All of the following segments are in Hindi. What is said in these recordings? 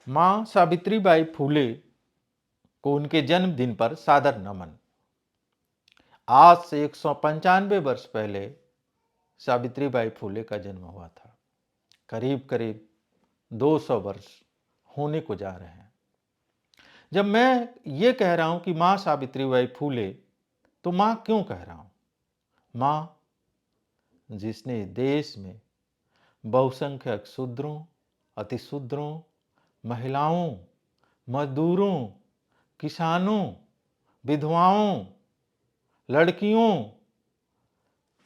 मां सावित्रीबाई फूले को उनके जन्मदिन पर सादर नमन। आज से 195 वर्ष पहले सावित्रीबाई फूले का जन्म हुआ था। करीब करीब 200 वर्ष होने को जा रहे हैं। जब मैं ये कह रहा हूं कि मां सावित्रीबाई फूले, तो मां क्यों कह रहा हूं? मां जिसने देश में बहुसंख्यक शूद्रों, अतिशूद्रों, महिलाओं, मजदूरों, किसानों, विधवाओं, लड़कियों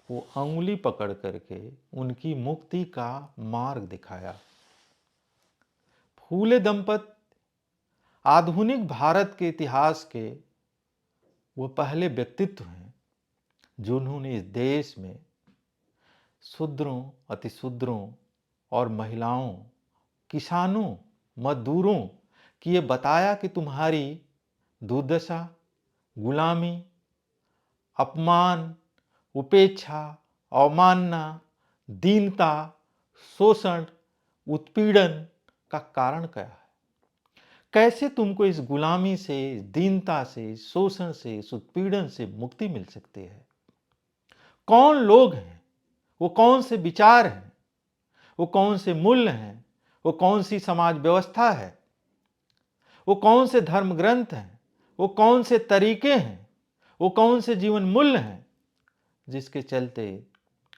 को अंगुली पकड़ करके उनकी मुक्ति का मार्ग दिखाया। फूले दंपत आधुनिक भारत के इतिहास के वो पहले व्यक्तित्व हैं जिन्होंने इस देश में शूद्रों, अतिशूद्रों और महिलाओं, किसानों, मजदूरों की ये बताया कि तुम्हारी दुर्दशा, गुलामी, अपमान, उपेक्षा, अवमानना, दीनता, शोषण, उत्पीड़न का कारण क्या है। कैसे तुमको इस गुलामी से, दीनता से, शोषण से, इस उत्पीड़न से मुक्ति मिल सकती है। कौन लोग हैं, वो कौन से विचार हैं, वो कौन से मूल्य हैं, वो कौन सी समाज व्यवस्था है, वो कौन से धर्म ग्रंथ हैं, वो कौन से तरीके हैं, वो कौन से जीवन मूल्य हैं जिसके चलते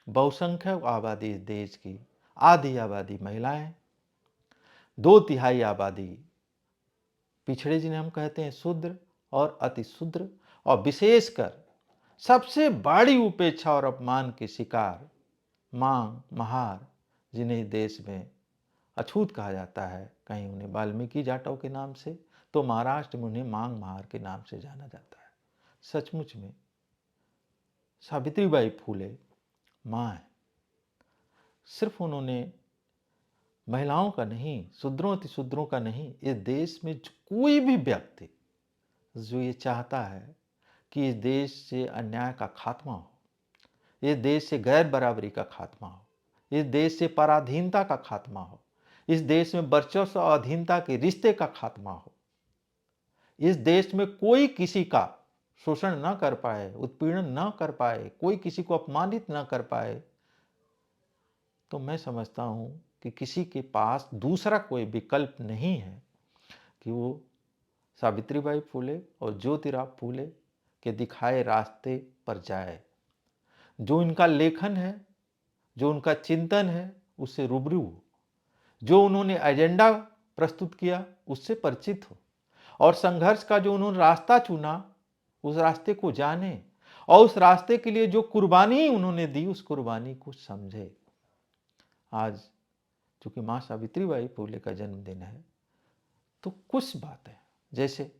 बहुसंख्यक आबादी इस देश की आधी आबादी महिलाएं, 2/3 आबादी पिछड़े जिन्हें हम कहते हैं शूद्र और अतिशूद्र, और विशेषकर सबसे बड़ी उपेक्षा और अपमान के शिकार मांग महार, जिन्हें देश में अछूत कहा जाता है। कहीं उन्हें वाल्मीकि जाटव के नाम से, तो महाराष्ट्र में उन्हें मांग महार के नाम से जाना जाता है। सचमुच में सावित्रीबाई फूले मां है। सिर्फ उन्होंने महिलाओं का नहीं, शूद्रों अतिशूद्रों का नहीं, इस देश में कोई भी व्यक्ति जो ये चाहता है कि इस देश से अन्याय का खात्मा हो, इस देश से गैर बराबरी का खात्मा हो, इस देश से पराधीनता का खात्मा हो, इस देश में वर्चस्व और अधीनता के रिश्ते का खात्मा हो, इस देश में कोई किसी का शोषण न कर पाए, उत्पीड़न न कर पाए, कोई किसी को अपमानित न कर पाए, तो मैं समझता हूं कि किसी के पास दूसरा कोई विकल्प नहीं है कि वो सावित्रीबाई फूले और ज्योतिराव फूले के दिखाए रास्ते पर जाए। जो इनका लेखन है, जो उनका चिंतन है, उससे रूबरू हो, जो उन्होंने एजेंडा प्रस्तुत किया उससे परिचित हो, और संघर्ष का जो उन्होंने रास्ता चुना उस रास्ते को जाने, और उस रास्ते के लिए जो कुर्बानी उन्होंने दी उस कुर्बानी को समझे। आज चूंकि मां सावित्रीबाई फूले का जन्मदिन है, तो कुछ बातें जैसे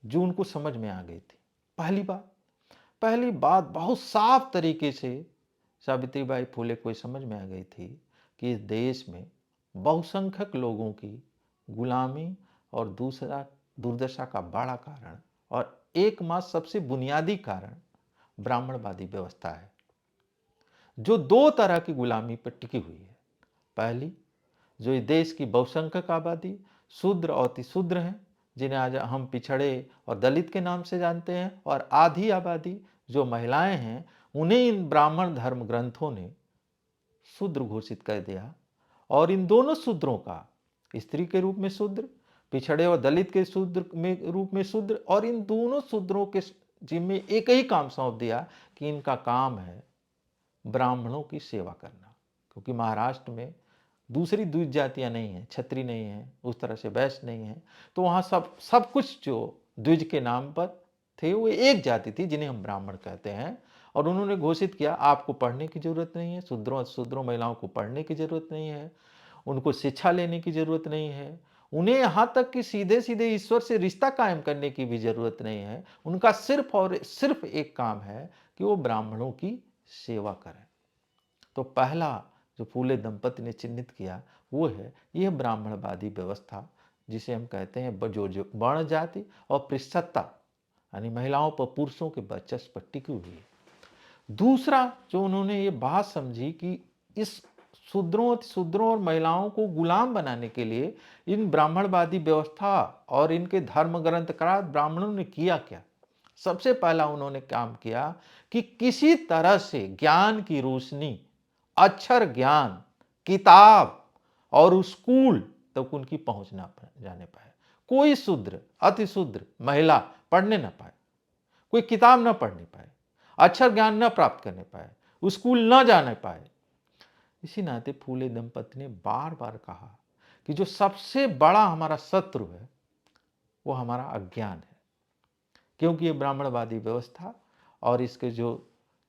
जो उनको समझ में आ गई थी। पहली बात बहुत साफ तरीके से सावित्रीबाई फूले को समझ में आ गई थी कि इस देश में बहुसंख्यक लोगों की गुलामी और दूसरा दुर्दशा का बड़ा कारण और एकमात्र सबसे बुनियादी कारण ब्राह्मणवादी व्यवस्था है, जो दो तरह की गुलामी पर टिकी हुई है। पहली, जो इस देश की बहुसंख्यक आबादी शूद्र और अतिशूद्र हैं, जिन्हें आज हम पिछड़े और दलित के नाम से जानते हैं, और आधी आबादी जो महिलाएं हैं, उन्हें इन ब्राह्मण धर्म ग्रंथों ने शूद्र घोषित कर दिया। और इन दोनों शूद्रों का, स्त्री के रूप में शूद्र, पिछड़े और दलित के शूद्र में रूप में शूद्र, और इन दोनों शूद्रों के जिम्मे एक ही काम सौंप दिया कि इनका काम है ब्राह्मणों की सेवा करना। क्योंकि महाराष्ट्र में दूसरी द्विज जातियां नहीं हैं, क्षत्रिय नहीं है, उस तरह से वैश्य नहीं है, तो वहाँ सब कुछ जो द्विज के नाम पर थे वो एक जाति थी जिन्हें हम ब्राह्मण कहते हैं। और उन्होंने घोषित किया आपको पढ़ने की जरूरत नहीं है, शूद्रों महिलाओं को पढ़ने की जरूरत नहीं है, उनको शिक्षा लेने की जरूरत नहीं है, उन्हें यहाँ तक कि सीधे सीधे ईश्वर से रिश्ता कायम करने की भी जरूरत नहीं है। उनका सिर्फ और सिर्फ एक काम है कि वो ब्राह्मणों की सेवा करें। तो पहला जो फूले दंपति ने चिन्हित किया वो है यह ब्राह्मणवादी व्यवस्था, जिसे हम कहते हैं जो वर्ण जाति और पृष्ठता, यानी महिलाओं पर पुरुषों के वर्चस्व पर टिकी हुई है। दूसरा जो उन्होंने ये बात समझी कि इस शूद्रों, अतिशूद्रों और महिलाओं को गुलाम बनाने के लिए इन ब्राह्मणवादी व्यवस्था और इनके धर्म ग्रंथकार ब्राह्मणों ने किया क्या? सबसे पहला उन्होंने काम किया कि किसी तरह से ज्ञान की रोशनी, अक्षर ज्ञान, किताब और स्कूल तक उनकी पहुंच ना जाने पाए। कोई शूद्र, अतिशूद्र, महिला पढ़ने ना पाए, कोई किताब ना पढ़ने पाए, अक्षर ज्ञान न प्राप्त करने पाए, स्कूल न जाने पाए। इसी नाते फूले दंपति ने बार बार कहा कि जो सबसे बड़ा हमारा शत्रु है वो हमारा अज्ञान है, क्योंकि ये ब्राह्मणवादी व्यवस्था और इसके जो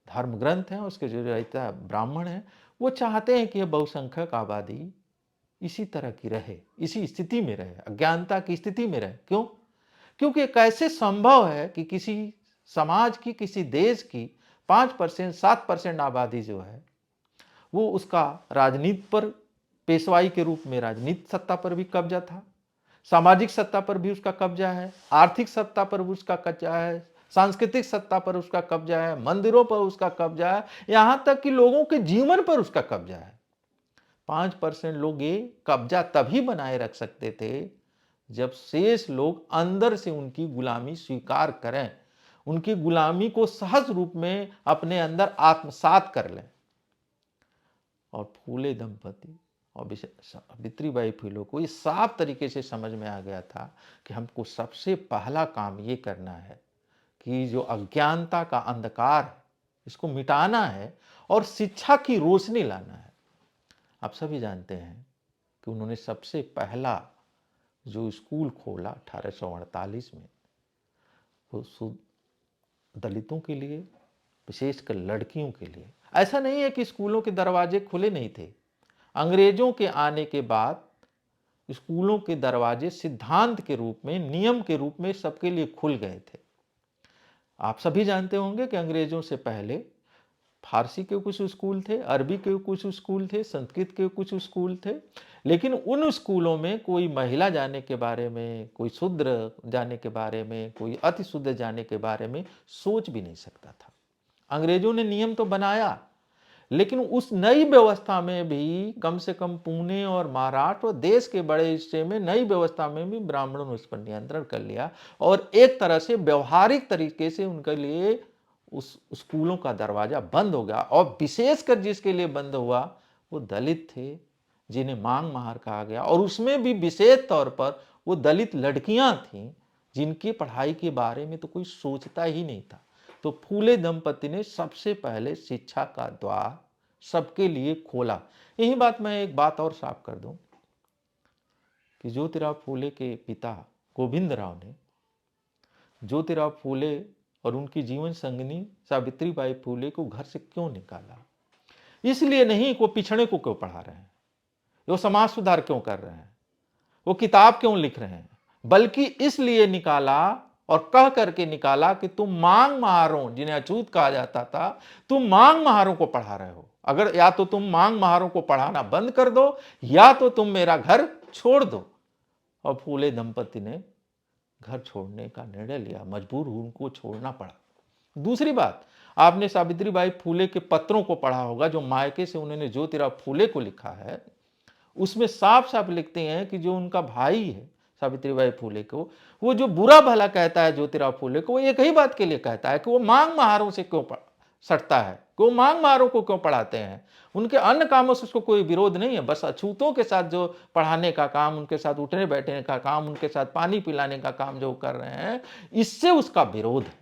धर्म ग्रंथ हैं, उसके जो रचयिता ब्राह्मण हैं, वो चाहते हैं कि यह बहुसंख्यक आबादी इसी तरह की रहे, इसी स्थिति में रहे, अज्ञानता की स्थिति में रहे। क्यों? क्योंकि कैसे संभव है कि किसी समाज की, किसी देश की 5% 7% आबादी जो है वो उसका राजनीति पर, पेशवाई के रूप में राजनीतिक सत्ता पर भी कब्जा था, सामाजिक सत्ता पर भी उसका कब्जा है, आर्थिक सत्ता पर भी उसका कब्जा है, सांस्कृतिक सत्ता पर उसका कब्जा है, मंदिरों पर उसका कब्जा है, यहां तक कि लोगों के जीवन पर उसका कब्जा है। 5% लोग ये कब्जा तभी बनाए रख सकते थे जब शेष लोग अंदर से उनकी गुलामी स्वीकार करें, उनकी गुलामी को सहज रूप में अपने अंदर आत्मसात कर लें। और फूले दंपति और सावित्रीबाई फूले को ये साफ तरीके से समझ में आ गया था कि हमको सबसे पहला काम ये करना है कि जो अज्ञानता का अंधकार है इसको मिटाना है और शिक्षा की रोशनी लाना है। आप सभी जानते हैं कि उन्होंने सबसे पहला जो स्कूल खोला 1848 में, वो दलितों के लिए, विशेषकर लड़कियों के लिए। ऐसा नहीं है कि स्कूलों के दरवाजे खुले नहीं थे। अंग्रेजों के आने के बाद स्कूलों के दरवाजे सिद्धांत के रूप में, नियम के रूप में सबके लिए खुल गए थे। आप सभी जानते होंगे कि अंग्रेजों से पहले फारसी के कुछ स्कूल थे, अरबी के कुछ स्कूल थे, संस्कृत के कुछ स्कूल थे, लेकिन उन स्कूलों में कोई महिला जाने के बारे में, कोई शूद्र जाने के बारे में, कोई अति शूद्र जाने के बारे में सोच भी नहीं सकता था। अंग्रेजों ने नियम तो बनाया, लेकिन उस नई व्यवस्था में भी कम से कम पुणे और महाराष्ट्र और देश के बड़े हिस्से में नई व्यवस्था में भी ब्राह्मणों ने उस पर नियंत्रण कर लिया और एक तरह से व्यवहारिक तरीके से उनके लिए उस स्कूलों का दरवाजा बंद हो गया। और विशेषकर जिसके लिए बंद हुआ वो दलित थे, जिन्हें मांग महार कहा गया, और उसमें भी विशेष तौर पर वो दलित लड़कियां थीं जिनकी पढ़ाई के बारे में तो कोई सोचता ही नहीं था। तो फूले दंपति ने सबसे पहले शिक्षा का द्वार सबके लिए खोला। यही बात मैं एक बात और साफ कर दूं कि ज्योतिराव फूले के पिता गोविंदराव ने ज्योतिराव फूले और उनकी जीवन संगिनी सावित्रीबाई फूले को घर से क्यों निकाला? इसलिए नहीं कि वो पिछड़े को क्यों पढ़ा रहे हैं, वो समाज सुधार क्यों कर रहे हैं, वो किताब क्यों लिख रहे हैं, बल्कि इसलिए निकाला और कह करके निकाला कि तुम मांग महारों, जिन्हें अछूत कहा जाता था, तुम मांग महारों को पढ़ा रहे हो। अगर या तो तुम मांग महारों को पढ़ाना बंद कर दो या तो तुम मेरा घर छोड़ दो। और फूले दंपति ने घर छोड़ने का निर्णय लिया, मजबूर उनको छोड़ना पड़ा। दूसरी बात, आपने सावित्रीबाई फूले के पत्रों को पढ़ा होगा जो मायके से उन्होंने ज्योतिराव फूले को लिखा है। उसमें साफ साफ लिखते हैं कि जो उनका भाई है सावित्रीबाई फूले को, वो जो बुरा भला कहता है ज्योतिराव फूले को, वो एक ही बात के लिए कहता है कि वो मांग महारों से क्यों सटता है, कि वो मांग महारों को क्यों पढ़ाते हैं। उनके अन्य कामों से उसको कोई विरोध नहीं है, बस अछूतों के साथ जो पढ़ाने का काम, उनके साथ उठने बैठने का काम, उनके साथ पानी पिलाने का काम जो कर रहे हैं, इससे उसका विरोध है।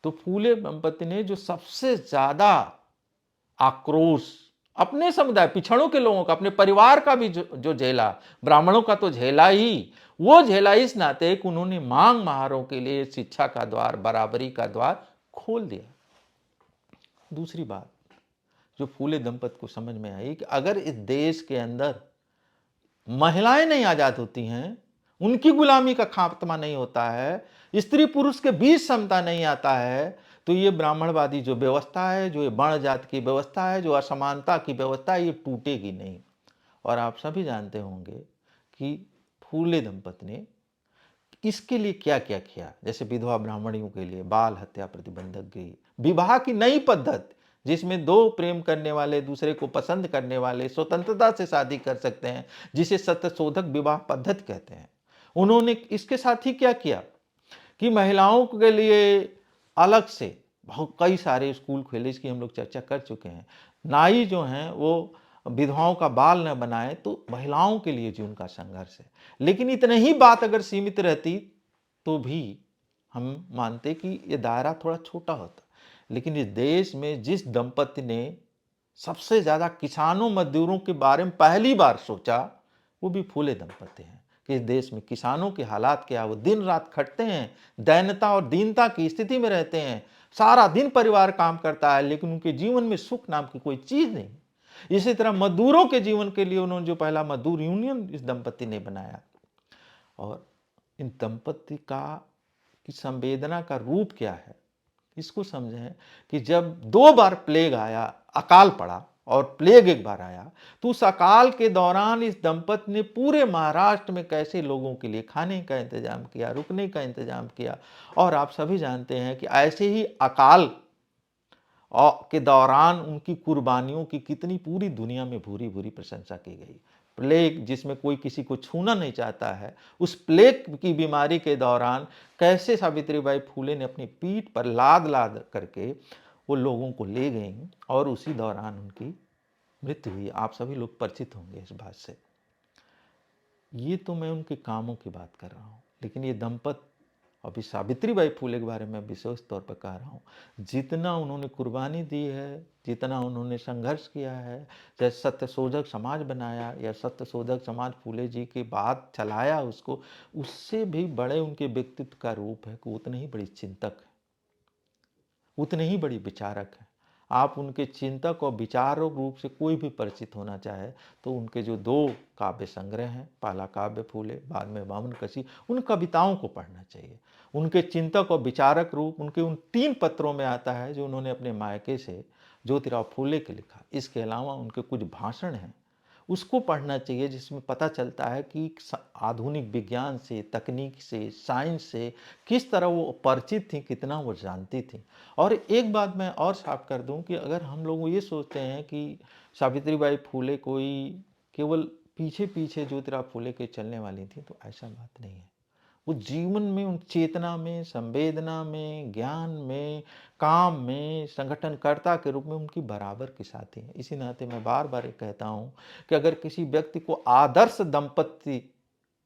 तो फूले दंपति ने जो सबसे ज्यादा आक्रोश अपने समुदाय, पिछड़ों के लोगों का, अपने परिवार का भी जो झेला, ब्राह्मणों का तो झेला ही, वो झेला इस नाते कि उन्होंने मांग महारों के लिए शिक्षा का द्वार, बराबरी का द्वार खोल दिया। दूसरी बात जो फूले दंपति को समझ में आई कि अगर इस देश के अंदर महिलाएं नहीं आजाद होती हैं, उनकी गुलामी का खात्मा नहीं होता है, स्त्री पुरुष के बीच समता नहीं आता है, तो ये ब्राह्मणवादी जो व्यवस्था है, जो ये वर्ण जाति की व्यवस्था है, जो असमानता की व्यवस्था है, ये टूटेगी नहीं। और आप सभी जानते होंगे कि फूले दंपति ने इसके लिए क्या क्या किया। जैसे विधवा ब्राह्मणियों के लिए बाल हत्या प्रतिबंधक गई, विवाह की नई पद्धति जिसमें दो प्रेम करने वाले, दूसरे को पसंद करने वाले स्वतंत्रता से शादी कर सकते हैं, जिसे सत्यशोधक विवाह पद्धति कहते हैं। उन्होंने इसके साथ ही क्या किया कि महिलाओं के लिए अलग से बहुत कई सारे स्कूल खोले, इसकी हम लोग चर्चा कर चुके हैं। नाई जो हैं वो विधवाओं का बाल न बनाए, तो महिलाओं के लिए जो उनका संघर्ष है। लेकिन इतने ही बात अगर सीमित रहती तो भी हम मानते कि ये दायरा थोड़ा छोटा होता। लेकिन इस देश में जिस दंपति ने सबसे ज़्यादा किसानों मजदूरों के बारे में पहली बार सोचा, वो भी फूले दंपति हैं कि इस देश में किसानों के हालात क्या, वो दिन रात खटते हैं, दैन्यता और दीनता की स्थिति में रहते हैं, सारा दिन परिवार काम करता है, लेकिन उनके जीवन में सुख नाम की कोई चीज़ नहीं। इसी तरह मजदूरों के जीवन के लिए उन्होंने जो पहला मजदूर यूनियन इस दंपति ने बनाया, और इन दंपति का की संवेदना का रूप क्या है, इसको समझें कि जब 2 बार प्लेग आया, अकाल पड़ा और प्लेग एक बार आया, तो उस अकाल के दौरान इस दंपति ने पूरे महाराष्ट्र में कैसे लोगों के लिए खाने का इंतजाम किया, रुकने का इंतजाम किया। और आप सभी जानते हैं कि ऐसे ही अकाल के दौरान उनकी कुर्बानियों की कितनी पूरी दुनिया में भूरी भूरी प्रशंसा की गई। प्लेग जिसमें कोई किसी को छूना नहीं चाहता है, उस प्लेग की बीमारी के दौरान कैसे सावित्रीबाई फूले ने अपनी पीठ पर लाद लाद करके वो लोगों को ले गईं, और उसी दौरान उनकी मृत्यु हुई। आप सभी लोग परिचित होंगे इस बात से। ये तो मैं उनके कामों की बात कर रहा हूँ, लेकिन ये दंपत, अभी सावित्रीबाई फूले के बारे में विशेष तौर पर कह रहा हूँ, जितना उन्होंने कुर्बानी दी है, जितना उन्होंने संघर्ष किया है, चाहे सत्यशोधक समाज बनाया या सत्यशोधक समाज फूले जी के बाद चलाया उसको, उससे भी बड़े उनके व्यक्तित्व का रूप है कि उतने ही बड़ी चिंतक है, उतने ही बड़ी विचारक है। आप उनके चिंतक और विचारक रूप से कोई भी परिचित होना चाहे तो उनके जो 2 काव्य संग्रह हैं, पहला काव्य फूले, बाद में वामन कसी, उन कविताओं को पढ़ना चाहिए। उनके चिंतक और विचारक रूप उनके उन 3 पत्रों में आता है जो उन्होंने अपने मायके से ज्योतिराव फूले के लिखा। इसके अलावा उनके कुछ भाषण हैं, उसको पढ़ना चाहिए, जिसमें पता चलता है कि आधुनिक विज्ञान से, तकनीक से, साइंस से किस तरह वो परिचित थी, कितना वो जानती थी। और एक बात मैं और साफ कर दूं कि अगर हम लोग ये सोचते हैं कि सावित्रीबाई फूले कोई केवल पीछे पीछे ज्योतिराव फूले के चलने वाली थी, तो ऐसा बात नहीं है। वो जीवन में, उन चेतना में, संवेदना में, ज्ञान में, काम में संगठनकर्ता के रूप में उनकी बराबर की साथी हैं। इसी नाते मैं बार बार कहता हूँ कि अगर किसी व्यक्ति को आदर्श दंपति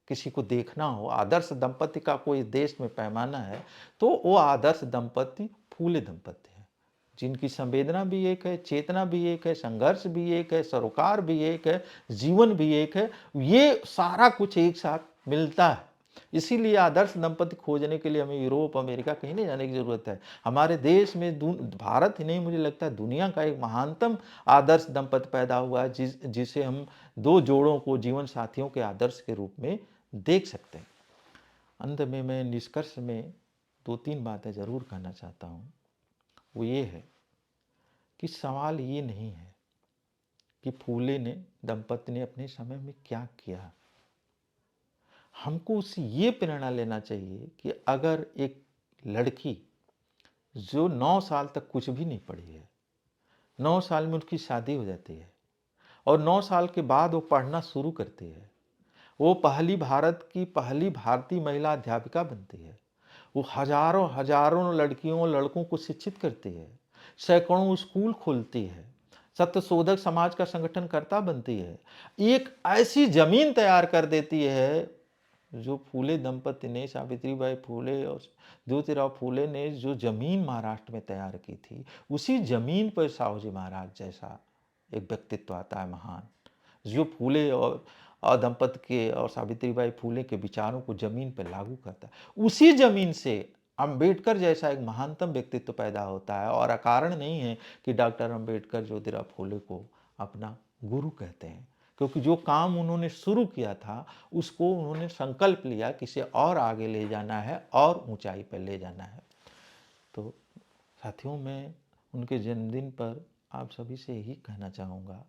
किसी को देखना हो, आदर्श दंपति का कोई देश में पैमाना है, तो वो आदर्श दंपति फूले दंपति हैं, जिनकी संवेदना भी एक है, चेतना भी एक है, संघर्ष भी एक है, सरोकार भी एक है, जीवन भी एक है। ये सारा कुछ एक साथ मिलता है। इसीलिए आदर्श दंपति खोजने के लिए हमें यूरोप, अमेरिका कहीं नहीं जाने की जरूरत है। हमारे देश में, भारत ही नहीं, मुझे लगता है दुनिया का एक महानतम आदर्श दंपति पैदा हुआ है, जिसे हम 2 जोड़ों को जीवन साथियों के आदर्श के रूप में देख सकते हैं। अंत में मैं निष्कर्ष में 2-3 बातें जरूर कहना चाहता हूँ। वो ये है कि सवाल ये नहीं है कि फूले ने, दंपति ने अपने समय में क्या किया। हमको उससे ये प्रेरणा लेना चाहिए कि अगर एक लड़की जो 9 साल तक कुछ भी नहीं पढ़ी है, 9 साल में उसकी शादी हो जाती है, और 9 साल के बाद वो पढ़ना शुरू करती है, वो भारत की पहली भारतीय महिला अध्यापिका बनती है, वो हजारों हजारों लड़कियों लड़कों को शिक्षित करती है, सैकड़ों स्कूल खोलती है, सत्यशोधक समाज का संगठनकर्ता बनती है, एक ऐसी जमीन तैयार कर देती है जो फूले दंपति ने, सावित्रीबाई फूले और ज्योतिराव फूले ने जो जमीन महाराष्ट्र में तैयार की थी, उसी जमीन पर साहूजी महाराज जैसा एक व्यक्तित्व आता है महान, जो फूले और दंपति के और सावित्रीबाई फूले के विचारों को जमीन पर लागू करता है। उसी जमीन से अंबेडकर जैसा एक महानतम व्यक्तित्व पैदा होता है, और अकारण नहीं है कि डॉक्टर अंबेडकर ज्योतिराव फूले को अपना गुरु कहते हैं, क्योंकि जो काम उन्होंने शुरू किया था उसको उन्होंने संकल्प लिया कि इसे और आगे ले जाना है और ऊंचाई पर ले जाना है। तो साथियों, मैं उनके जन्मदिन पर आप सभी से यही कहना चाहूँगा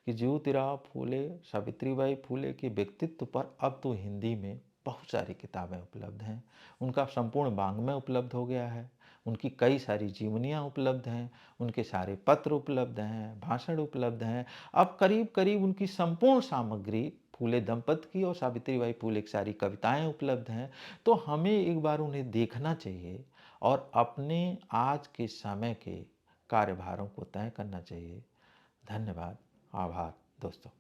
कि ज्योतिराव फूले, सावित्रीबाई फूले के व्यक्तित्व पर अब तो हिंदी में बहुत सारी किताबें उपलब्ध हैं। उनका संपूर्ण वाङ्मय उपलब्ध हो गया है। उनकी कई सारी जीवनियाँ उपलब्ध हैं, उनके सारे पत्र उपलब्ध हैं, भाषण उपलब्ध हैं। अब करीब-करीब उनकी संपूर्ण सामग्री फूले दंपत की और सावित्रीबाई फूले की सारी कविताएँ उपलब्ध हैं। तो हमें एक बार उन्हें देखना चाहिए और अपने आज के समय के कार्यभारों को तय करना चाहिए। धन्यवाद, आभार दोस्तों।